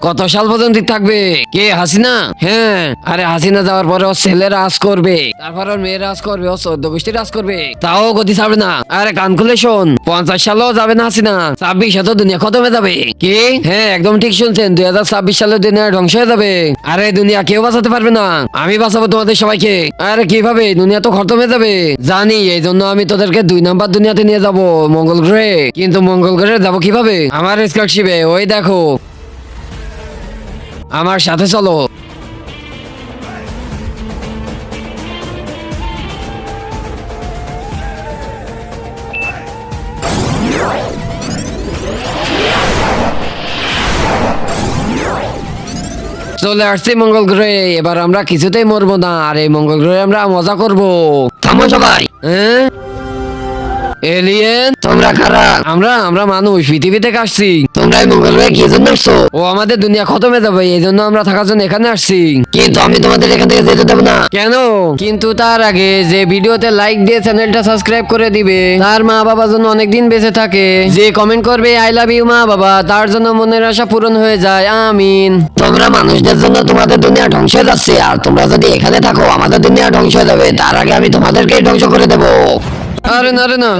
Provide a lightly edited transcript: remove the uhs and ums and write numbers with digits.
কত সাল পর্যন্ত থাকবে? কে, হাসিনা? হ্যাঁ, আরে হাসিনা যাওয়ার পরে ওর ছেলে রাজ করবে, তারপর ওর মেয়ে রাজ করবে, ও 14 গোষ্ঠী রাজ করবে, তাও গতি ছাড়বে না। আরে কান খুলে শোন, 50 সালেও যাবে না হাসিনা, 26 তো দুনিয়া খতমে যাবে। কি? হ্যাঁ, একদম ঠিক শুনছেন, 2026 সালে দুনিয়া ধ্বংস হয়ে যাবে। আরে দুনিয়া কেউ বাঁচাতে পারবে না, আমি বাঁচাবো তোমাদের সবাইকে। আরে কিভাবে? দুনিয়া তো খতম হয়ে যাবে। জানি, এই জন্য আমি তোদেরকে 2 নাম্বার দুনিয়াতে নিয়ে যাব, মঙ্গল গ্রহে। কিন্তু মঙ্গল গ্রহে যাবো কিভাবে? আমার স্কলারশিপে, ওই দেখো, আমার সাথে চলো। চলে আসছি মঙ্গল গ্রহে, এবার আমরা কিছুতেই মরবো না, আর এই মঙ্গল গ্রহে আমরা মজা করবো। থামো সবাই। হ্যাঁ, এলিয়েন তোমরা কারা? আমরা আমরা মানুষ, পৃথিবী থেকে আসছি। তোমরা এই মঙ্গল গ্রহে কি জন্য আসছো? ও আমাদের দুনিয়া খতমে যাবে, এই জন্য আমরা থাকার জন্য এখানে আসছি। কিন্তু আমি তোমাদের এখান থেকে যেতে দেবো না। কেন? কিন্তু তার আগে যে ভিডিওতে লাইক দিয়ে চ্যানেলটা সাবস্ক্রাইব করে দিবে, তার মা বাবা যেন অনেকদিন বেঁচে থাকে, যে কমেন্ট করবে আই লাভ ইউ মা বাবা, তার জন্য মনের আশা পূরণ হয়ে যায়, আমিন। তোমরা মানুষদের জন্য তোমাদের দুনিয়া ধ্বংস হয়ে যাচ্ছে, আর তোমরা যদি এখানে থাকো আমাদের দুনিয়া ধ্বংস হয়ে যাবে, তার আগে আমি তোমাদেরকেই ধ্বংস করে দেবো। আরে না, আরে না।